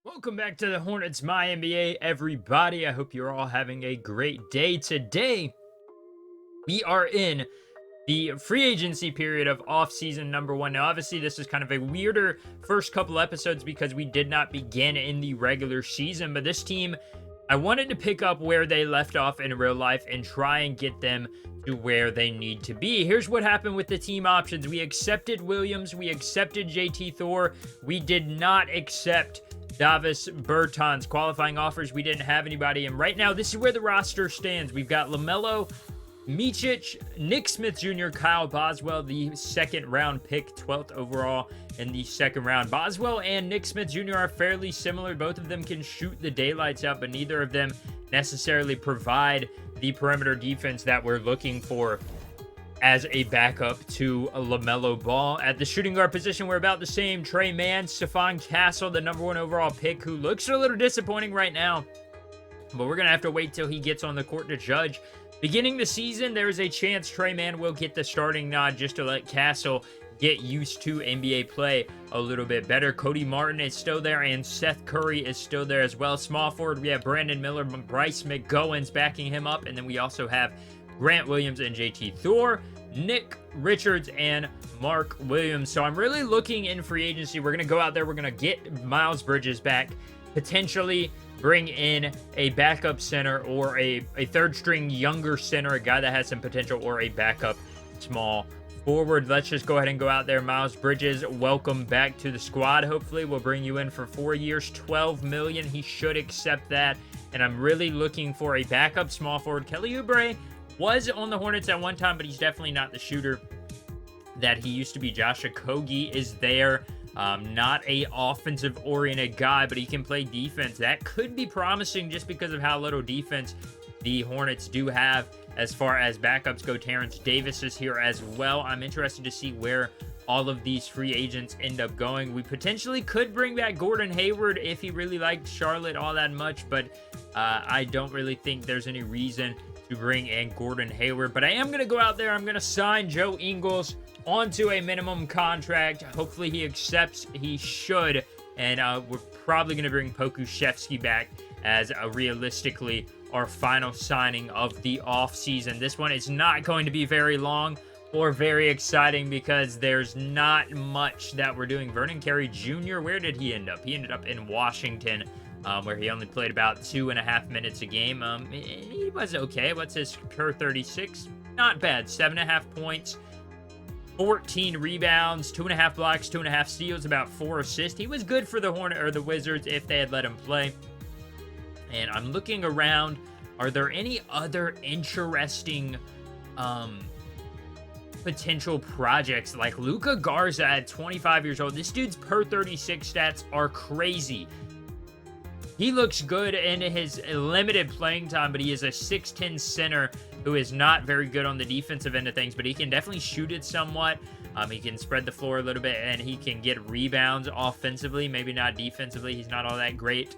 Welcome back to the Hornets MyNBA, everybody. I hope you're all having a great day. Today, we are in the free agency period of off-season number one. Now, obviously, this is kind of a weirder first couple episodes because we did not begin in the regular season, but this team, I wanted to pick up where they left off in real life and try and get them to where they need to be. Here's what happened with the team options. We accepted Williams. We accepted JT Thor. We did not accept Davis Bertans qualifying offers. We didn't have anybody. And right now, this is where the roster stands. We've got LaMelo, Micic, Nick Smith Jr., Kyle Boswell, the second round pick, 12th overall in the second round. Boswell and Nick Smith Jr. are fairly similar. Both of them can shoot the daylights out, but neither of them necessarily provide the perimeter defense that we're looking for as a backup to a LaMelo Ball. At the shooting guard position, we're about the same. Trey Mann, Stephon Castle, the number one overall pick, who looks a little disappointing right now, but we're going to have to wait till he gets on the court to judge. Beginning the season, there is a chance Trey Mann will get the starting nod just to let Castle get used to NBA play a little bit better. Cody Martin is still there, and Seth Curry is still there as well. Small forward, we have Brandon Miller, Bryce McGowan's backing him up, and then we also have Grant Williams and JT Thor, Nick Richards, and Mark Williams. So I'm really looking in free agency. We're going to go out there. We're going to get Miles Bridges back, potentially bring in a backup center or a third string younger center, a guy that has some potential, or a backup small forward. Let's just go ahead and go out there. Miles Bridges, welcome back to the squad. Hopefully we'll bring you in for 4 years, $12 million. He should accept that. And I'm really looking for a backup small forward. Kelly Oubre was on the Hornets at one time, but he's definitely not the shooter that he used to be. Josh Okogie is there. Not a offensive-oriented guy, but he can play defense. That could be promising just because of how little defense the Hornets do have as far as backups go. Terrence Davis is here as well. I'm interested to see where all of these free agents end up going. We potentially could bring back Gordon Hayward if he really liked Charlotte all that much, but I don't really think there's any reason to bring in Gordon Hayward. But I am going to go out there. I'm going to sign Joe Ingles onto a minimum contract. Hopefully he accepts. He should. And we're probably going to bring Pokusevski back as realistically our final signing of the offseason. This one is not going to be very long or very exciting because there's not much that we're doing. Vernon Carey Jr., where did he end up? He ended up in Washington, where he only played about 2.5 minutes a game. He was okay. What's his per 36? Not bad. 7.5 points, 14 rebounds, 2.5 blocks, 2.5 steals, about 4 assists. He was good for the the Wizards if they had let him play. And I'm looking around. Are there any other interesting potential projects? Like Luka Garza at 25 years old. This dude's per 36 stats are crazy. He looks good in his limited playing time, but he is a 6'10 center who is not very good on the defensive end of things, but he can definitely shoot it somewhat. He can spread the floor a little bit, and he can get rebounds offensively, maybe not defensively. He's not all that great.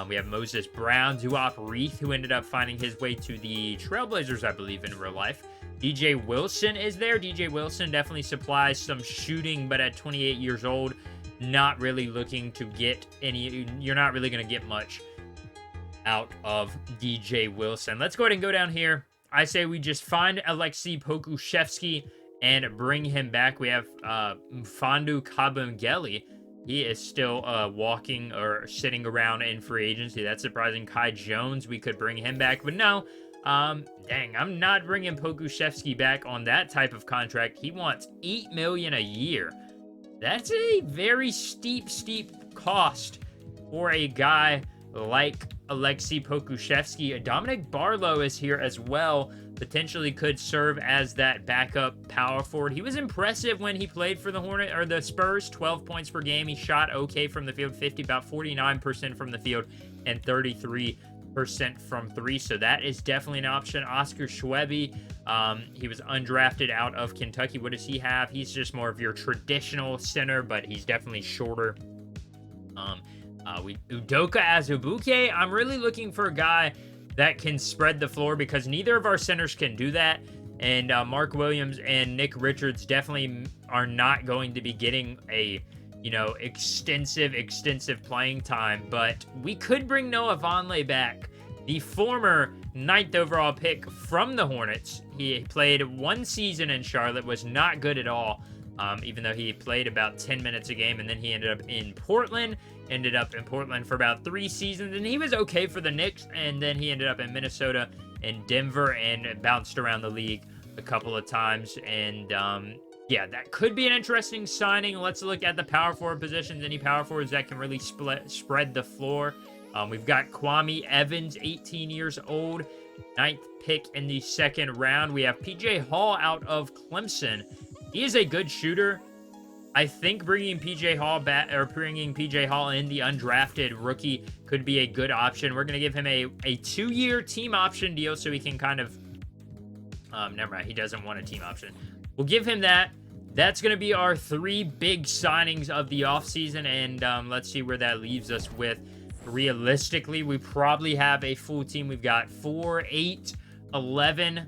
We have Moses Brown, Duop Reith, who ended up finding his way to the Trailblazers, I believe, in real life. DJ Wilson is there. DJ Wilson definitely supplies some shooting, but at 28 years old, not really looking to get any. You're not really going to get much out of DJ Wilson. Let's go ahead and go down here. I say we just find Alexei Pokusevski and bring him back. We have Mfandu Kabengele. He is still walking or sitting around in free agency. That's surprising. Kai Jones, we could bring him back, but no. Dang, I'm not bringing Pokusevski back on that type of contract. He wants $8 million a year. That's a very steep cost for a guy like Alexei Pokusevski. Dominic Barlow is here as well. Potentially could serve as that backup power forward. He was impressive when he played for the Spurs. 12 points per game. He shot okay from the field, about 49% from the field, and 33% from three. So that is definitely an option. Oscar Schwebe, he was undrafted out of Kentucky. What does he have? He's just more of your traditional center, but he's definitely shorter. Udoka Azubuike, I'm really looking for a guy that can spread the floor because neither of our centers can do that. And Mark Williams and Nick Richards definitely are not going to be getting a extensive playing time. But we could bring Noah Vonleh back, the former 9th overall pick from the Hornets. He played 1 season in Charlotte, was not good at all, even though he played about 10 minutes a game, and then he ended up in Portland for about 3 seasons, and he was okay for the Knicks, and then he ended up in Minnesota and Denver and bounced around the league a couple of times. And yeah, that could be an interesting signing. Let's look at the power forward positions. Any power forwards that can really spread the floor. We've got Kwame Evans, 18 years old, 9th pick in the 2nd round. We have PJ Hall out of Clemson. He is a good shooter. I think bringing PJ Hall back, or bringing PJ Hall in, the undrafted rookie, could be a good option. We're going to give him a 2-year team option deal so he can kind of... never mind, he doesn't want a team option. We'll give him that. That's going to be our 3 big signings of the offseason, and let's see where that leaves us with. Realistically, we probably have a full team. We've got 4, 8, 11,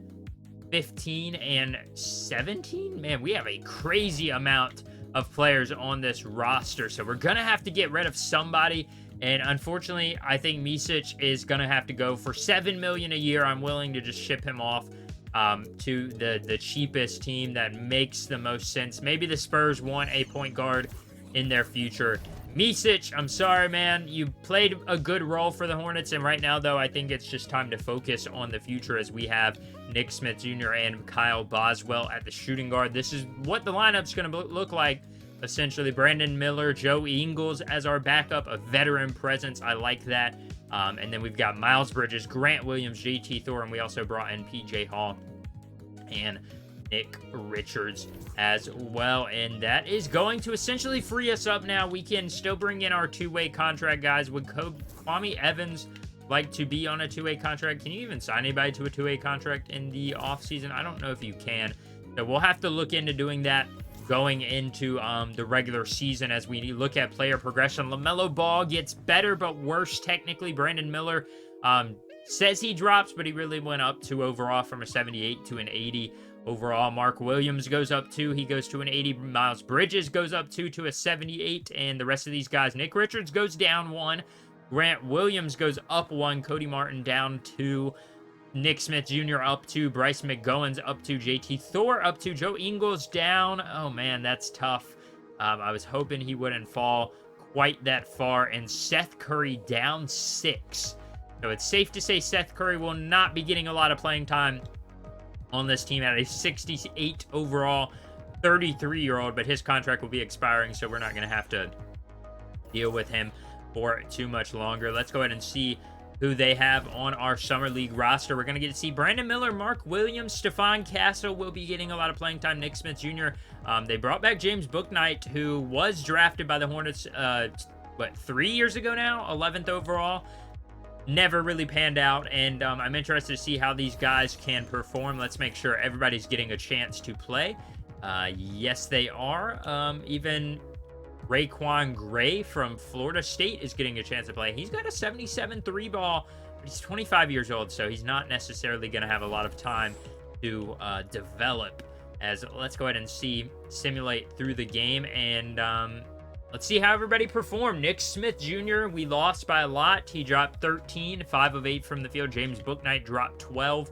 15, and 17. Man, we have a crazy amount of players on this roster, so we're going to have to get rid of somebody. And unfortunately, I think Micic is going to have to go for $7 million a year. I'm willing to just ship him off to the cheapest team that makes the most sense. Maybe the Spurs want a point guard in their future. Micic, I'm sorry, man. You played a good role for the Hornets, and right now, though, I think it's just time to focus on the future as we have Nick Smith Jr. and Kyle Boswell at the shooting guard. This is what the lineup's going to look like, essentially. Brandon Miller, Joe Ingles as our backup, a veteran presence. I like that. And then we've got Miles Bridges, Grant Williams, JT Thor, and we also brought in PJ Hall and Nick Richards as well. And that is going to essentially free us up now. We can still bring in our 2-way contract guys. Would Kwame Evans like to be on a 2-way contract? Can you even sign anybody to a 2-way contract in the offseason? I don't know if you can. So we'll have to look into doing that going into the regular season as we look at player progression. LaMelo Ball gets better but worse technically. Brandon Miller says he drops, but he really went up 2 overall, from a 78 to an 80 overall. Mark Williams goes up 2. He goes to an 80. Miles Bridges goes up 2 to a 78. And the rest of these guys, Nick Richards goes down 1. Grant Williams goes up 1. Cody Martin down 2. Nick Smith Jr. up 2. Bryce McGowan's up 2. JT Thor up 2. Joe Ingles down. Oh, man, that's tough. I was hoping he wouldn't fall quite that far. And Seth Curry down 6. So it's safe to say Seth Curry will not be getting a lot of playing time on this team at a 68 overall, 33-year-old, but his contract will be expiring, so we're not going to have to deal with him for too much longer. Let's go ahead and see who they have on our Summer League roster. We're going to get to see Brandon Miller, Mark Williams, Stephon Castle will be getting a lot of playing time. Nick Smith Jr. They brought back James Bouknight, who was drafted by the Hornets, 3 years ago now? 11th overall. Never really panned out, and I'm interested to see how these guys can perform. Let's make sure everybody's getting a chance to play. Yes, they are. Even Raekwon Gray from Florida State is getting a chance to play. He's got a 77 3-ball, but he's 25 years old, so he's not necessarily going to have a lot of time to develop. As let's go ahead and simulate through the game, and let's see how everybody performed. Nick Smith Jr., we lost by a lot. He dropped 13, 5 of 8 from the field. James Bouknight dropped 12.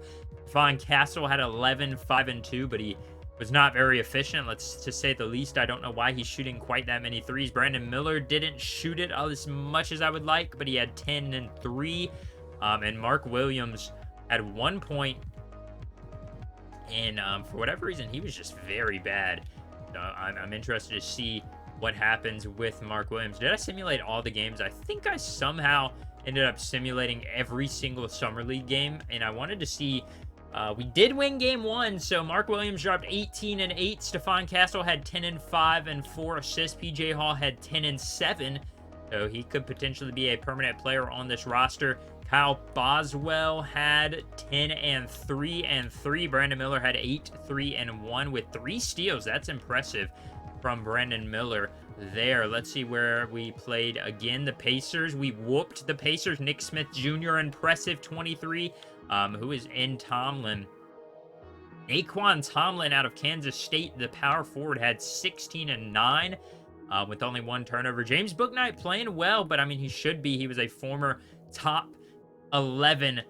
Stephon Castle had 11, 5 and 2, but he was not very efficient, to say the least. I don't know why he's shooting quite that many threes. Brandon Miller didn't shoot it as much as I would like, but he had 10 and 3. And Mark Williams had 1 point, and for whatever reason, he was just very bad. I'm interested to see what happens with Mark Williams. Did I simulate all the games? I think I somehow ended up simulating every single Summer League game, and I wanted to see... we did win game 1, so Mark Williams dropped 18 and 8. Stephon Castle had 10 and 5 and 4 assists. PJ Hall had 10 and 7, so he could potentially be a permanent player on this roster. Kyle Boswell had 10 and 3 and 3. Brandon Miller had 8, 3 and 1 with 3 steals. That's impressive from Brandon Miller there. Let's see where we played again. The Pacers. We whooped the Pacers. Nick Smith Jr. impressive 23. Who is in Tomlin? Naquan Tomlin out of Kansas State, the power forward, had 16 and 9. with only 1 turnover. James Bouknight playing well, but I mean, he should be. He was a former top 11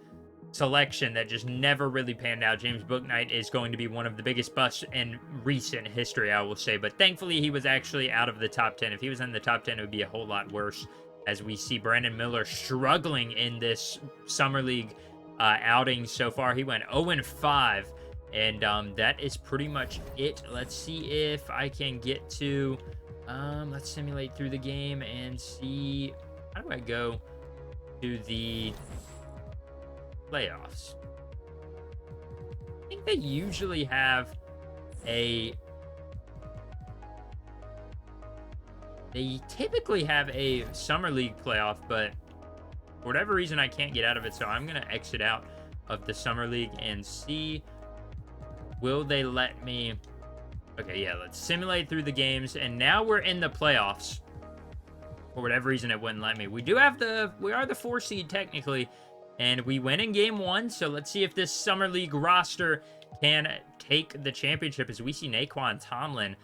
selection that just never really panned out. James Bouknight is going to be one of the biggest busts in recent history, I will say. But thankfully, he was actually out of the top 10. If he was in the top 10, it would be a whole lot worse, as we see Brandon Miller struggling in this Summer League outing so far. He went 0-5, and that is pretty much it. Let's see if I can get to... let's simulate through the game and see... How do I go to the playoffs? I think they usually have a... They typically have a Summer League playoff, but for whatever reason, I can't get out of it. So I'm going to exit out of the Summer League and see, will they let me... Okay, yeah, let's simulate through the games. And now we're in the playoffs. For whatever reason, it wouldn't let me. We are the 4 seed technically, and we win in game 1. So let's see if this Summer League roster can take the championship, as we see Naquan Tomlin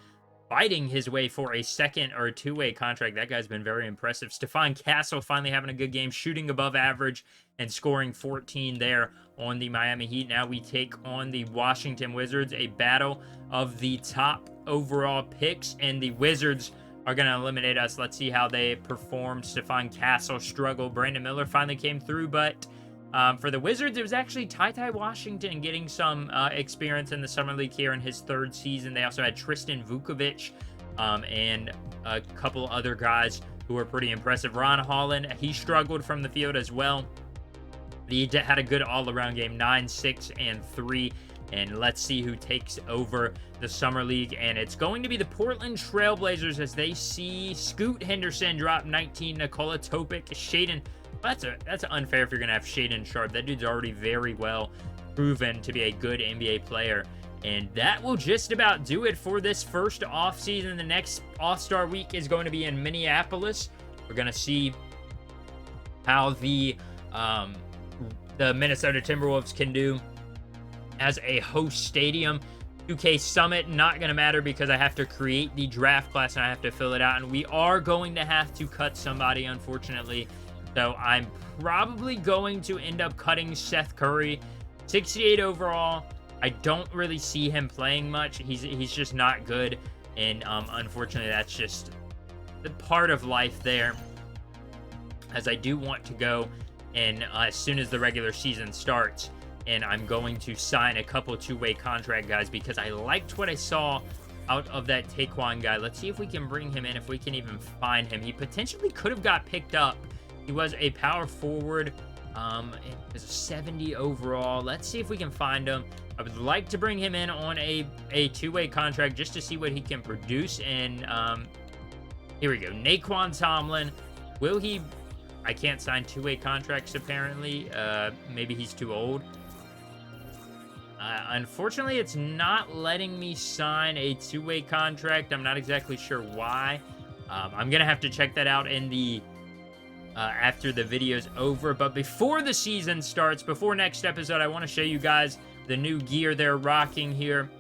fighting his way for a 2nd or 2-way contract. That guy's been very impressive. Stephon Castle finally having a good game, shooting above average and scoring 14 there on the Miami Heat. Now we take on the Washington Wizards, a battle of the top overall picks, and the Wizards are going to eliminate us. Let's see how they perform. Stephon Castle struggled. Brandon Miller finally came through, but for the Wizards, it was actually Ty Washington getting some experience in the Summer League here in his 3rd season. They also had Tristan Vukovic and a couple other guys who were pretty impressive. Ron Holland, he struggled from the field as well. He had a good all-around game, 9, 6, and 3. And let's see who takes over the Summer League. And it's going to be the Portland Trailblazers, as they see Scoot Henderson drop 19, Nikola Topic, Shaedon. That's unfair if you're going to have Shaedon Sharp. That dude's already very well proven to be a good NBA player. And that will just about do it for this first offseason. The next All-Star Week is going to be in Minneapolis. We're going to see how the Minnesota Timberwolves can do as a host stadium. 2K Summit, not going to matter because I have to create the draft class and I have to fill it out. And we are going to have to cut somebody, unfortunately. So I'm probably going to end up cutting Seth Curry. 68 overall. I don't really see him playing much. He's just not good. And unfortunately, that's just the part of life there. As I do want to go, and as soon as the regular season starts, and I'm going to sign a couple 2-way contract guys because I liked what I saw out of that Taekwon guy. Let's see if we can bring him in, if we can even find him. He potentially could have got picked up. He was a power forward. It was a 70 overall. Let's see if we can find him. I would like to bring him in on a 2-way contract just to see what he can produce. And here we go. Naquan Tomlin. Will he... I can't sign 2-way contracts, apparently. Maybe he's too old. Unfortunately, it's not letting me sign a 2-way contract. I'm not exactly sure why. I'm going to have to check that out in the... after the video's over. But before the season starts, before next episode, I want to show you guys the new gear they're rocking here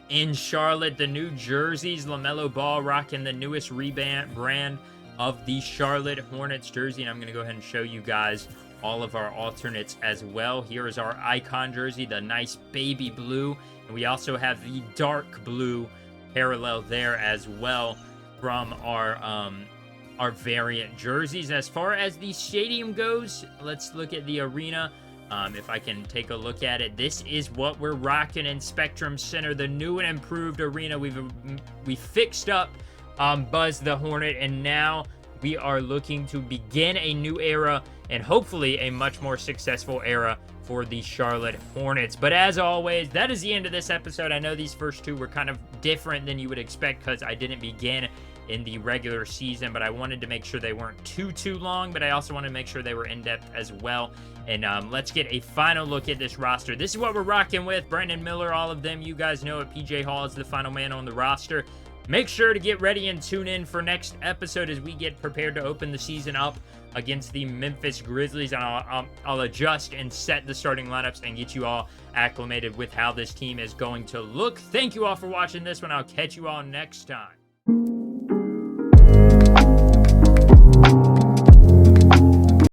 in Charlotte. The new jerseys. LaMelo Ball rocking the newest brand of the Charlotte Hornets jersey. And I'm going to go ahead and show you guys all of our alternates as well. Here is our icon jersey, the nice baby blue. And we also have the dark blue parallel there as well from our variant jerseys. As far as the stadium goes, let's look at the arena. If I can take a look at it, this is what we're rocking in Spectrum Center, the new and improved arena. We fixed up Buzz the Hornet, and now we are looking to begin a new era and hopefully a much more successful era for the Charlotte Hornets. But as always, that is the end of this episode. I know these first two were kind of different than you would expect because I didn't begin in the regular season, but I wanted to make sure they weren't too long, but I also wanted to make sure they were in-depth as well. And let's get a final look at this roster. This is what we're rocking with. Brandon Miller, all of them. You guys know it. PJ Hall is the final man on the roster. Make sure to get ready and tune in for next episode as we get prepared to open the season up against the Memphis Grizzlies. And I'll adjust and set the starting lineups and get you all acclimated with how this team is going to look. Thank you all for watching this one. I'll catch you all next time.